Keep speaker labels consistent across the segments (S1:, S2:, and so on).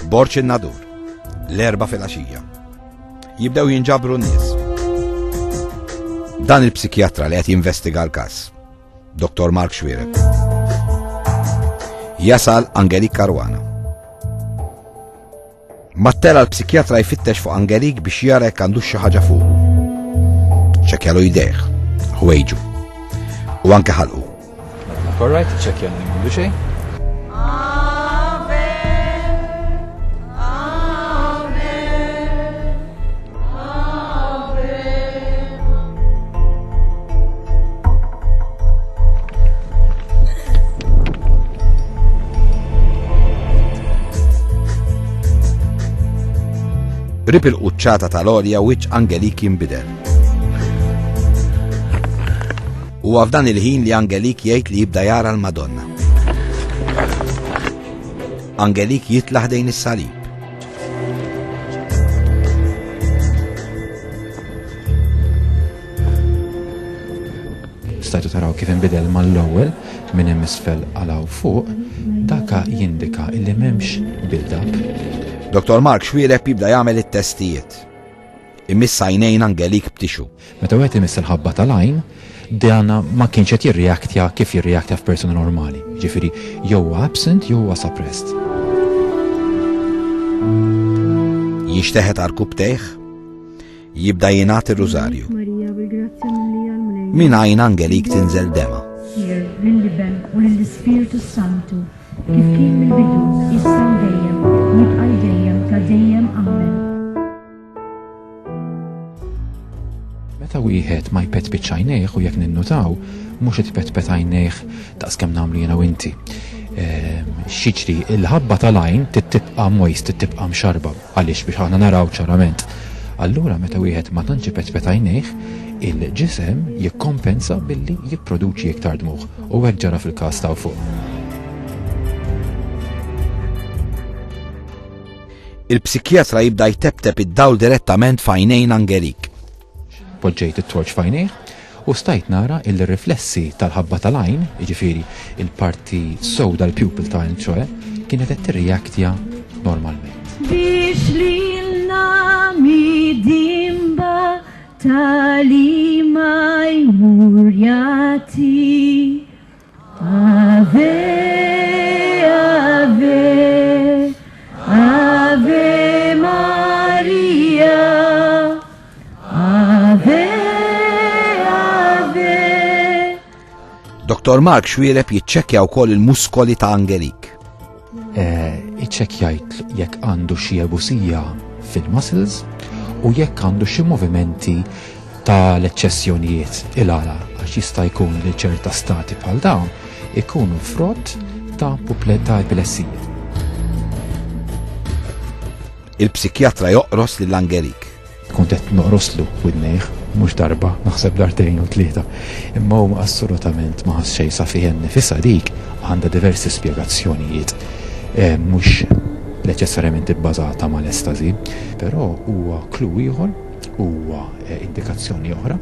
S1: Borċ in-nadur, l-4 fil-għaxija. Jibdew jinġabru n-nies. Dan il-psikjatra li qed jinvestiga l-każ, Dr. Mark Xwireb. Jasal Angelik Caruana. Mattela l-psikjatra jfittex fuq Angelik biex jara jekk għandu xi ħaġa fuq. ċekkjalu jdejh, ħwejġu u anke ħalqu.
S2: Korrajt, ċekkja li m'għandu xejn.
S1: Rib il-quċċata tal-olja wiċċ Angelik jinbidel. U f'dan il-ħin li Angelik jgħid li jibda jara l-Madonna. Angelik jitlaħ dejn is-salib.
S2: Stajtu taraw kif inbidel mal-ewwel minn hemm isfel għalaw fuq, daka jindika illi m'hemmx build-up.
S1: Dr. Mark Xwireb jibda jagħmel it-testijiet. Imissa għajnejn Angelik btixu.
S2: Meta wieħed imiss il-ħabba tal-għajn, dana ma kienx qed jirreaktja kif jirreaktja f'persuna normali. Ġifieri jew absent jew suppressed.
S1: Jixteħet għal-kub teħ, jibda jingħat ir-rużarju. Min għajn Angelik tinżel dema.
S3: Lill-Iben u lill-Ispiritu Santu, kif kien mill-bidu, issa u dejjem, jibqa' dejjem ta' dejjem amen.
S2: Meta wieħed ma jpetpitx għajnejh u jekk ninnutaw, mhux qed ipetpet għajnejh daqskemm nagħmlu jiena u inti. Xiġri il-ħabba tal-għajn tibqa' moist, tibqa' mxarba għaliex biex aħna naraw ċarament. Allura meta wieħed ma tantx ipetpet għajnejh, il-ġisem jikkompensa billi jipproduċi iktar dmuħ u hekk ġara fil-każ ta' fuq.
S1: Il-psikjatra jibda jtebteb id-dawl direttament f'għajnejn Angelik.
S2: Poġġejt it-torċ f'għajnejh u stajt nara il-riflessi tal-ħabba tal-għajn, jiġifieri il-parti sewda l-pupil tal-għajn ċoe, kienet qed tirreaktja normalment.
S3: Biex lilna midimba tali ma jmur jagħti. Ave, ave, ave Maria. Ave, ave.
S1: Dr. Mark Xwireb jiċċekkja wkoll il-muskoli ta' Angelik.
S2: Iċċekkjajt jekk għandu xi ebusija fil-muscles u jekk għandu xi movimenti tal-eċċessjonijiet il-għala għax jista' jkun li ċerta stati bħal dawn ikunu frott ta' pupletta epilessija.
S1: Il-psikjatra joqros lil Angelik.
S2: Kont qed noqroslu widnejh mhux darba, naħseb dartejn u tlieta, imma huma assolutament ma ħass xejn sa fih nifisha dik għandha diversi spjegazzjonijiet. Mhux neċessarjament ibbażata mal-estazi, però huwa klu ieħor, huwa indikazzjoni oħra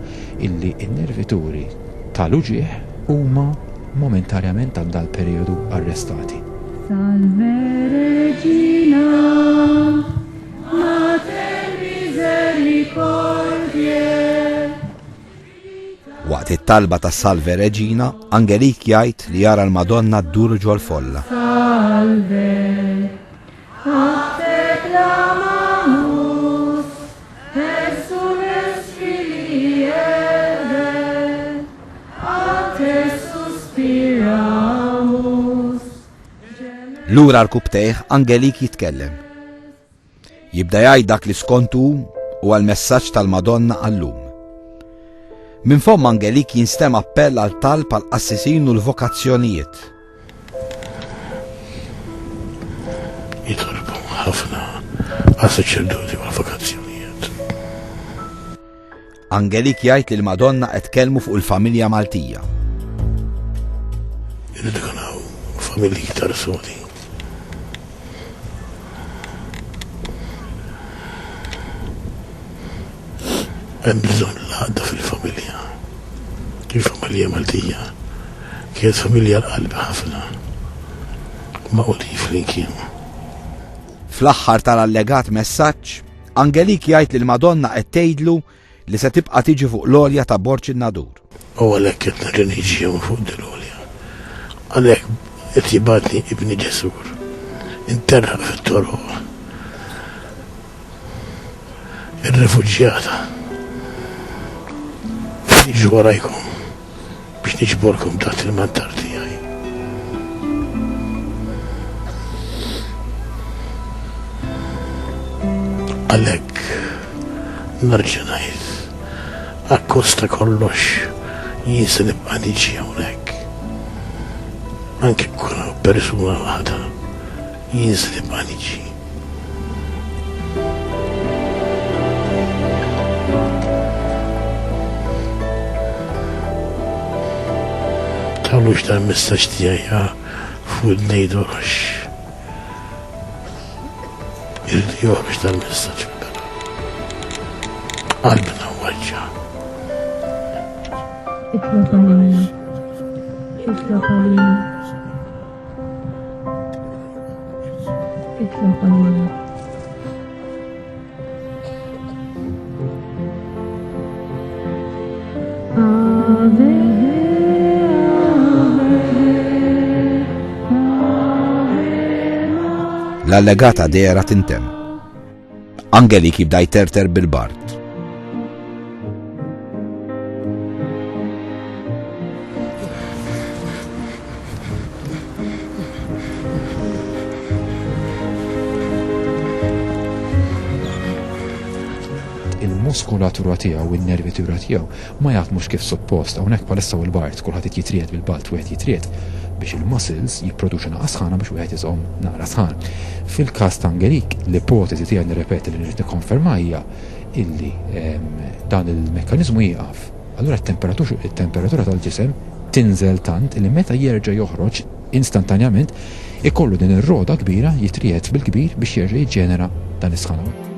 S2: illi n-nervituri tal-uġieħ huma momentarjament għal dal-perjodu arrestati.
S3: Salve Regina, Mater Misericordiae.
S1: Waqt it-talba tas Salve Regina, Angelik jgħid li jara l-Madonna ddur ġol folla.
S3: Salve, ate clamamus, Jesus Filii Eve, ate suspiramus.
S1: Lura l-kubteħ Angelik jitkellem. Jibda jgħid dak li skontu u għal-messaġġ tal-Madonna għallum. Min fomm Angelik jinstema appell għal talb għal qassisin u l-vokazzjonijiet.
S4: Jitolbu ħafna għas-saċerdoti u l-vokazzjonijiet.
S1: Angelik jgħid li l-Madonna qed tkellmu fuq il-familja Maltija.
S4: Irridu kanaw familji iktar sodi. Hemm bżonn l-għadda fil-familja. Il-familja Maltija kienet familja l-qalbi ħafna. Maquli flimkien.
S1: Fl-aħħar tal-allegat messaġġ, Angelik jgħid li l-Madonna qed tgħidlu li se tibqa' tiġi fuq l-għolja ta' Borġ in-Nadur.
S4: U għalhekk qed narri niġi fuq dil-għolja. Għalhekk qed jibgħatni ibni Ġesur. Interra fit-toroq. Ir-refuġjata. Niġu warajkom biex niġborkom taħt il-mantar tiegħi. Għalhekk narġa' ngħid, akkosta kollox jien se nibqa' niġi hawnhekk. Anke nkun persuna waħda, jien se nibqa' niġi. Tawlux tal-messaġġ tiegħi fuq ngħidulx. Irid joħroġ tal-messaġġ bela. Qalbna waġġa.
S3: اطلق علينا اطلق علينا اطلق علينا
S1: L-allegata dera tintem. Angelik jibda jterter bil-bart.
S2: Il-muskulatura tiegħu u n-nervitura tiegħu ma jaħdmux kif suppost hawnhekk palissa u l-bart kulħadd jitried bil-balt wieħed jitried biex il-muscles jipproduċu naqas ħana biex wieħed iżomm naqra sħan. Fil-każ ta' Angelik, l-ipotezi tiegħi nirrepeti li nrid nikkonferma hija illi dan il-mekkaniżmu jieqaf. Allura t-temperatura tal-ġisem tinżel tant illi meta jerġa' joħroġ instantanjament ikollu din ir-roda kbira jitried bil-kbir biex jerġa' jiġġenera dan is-sħana.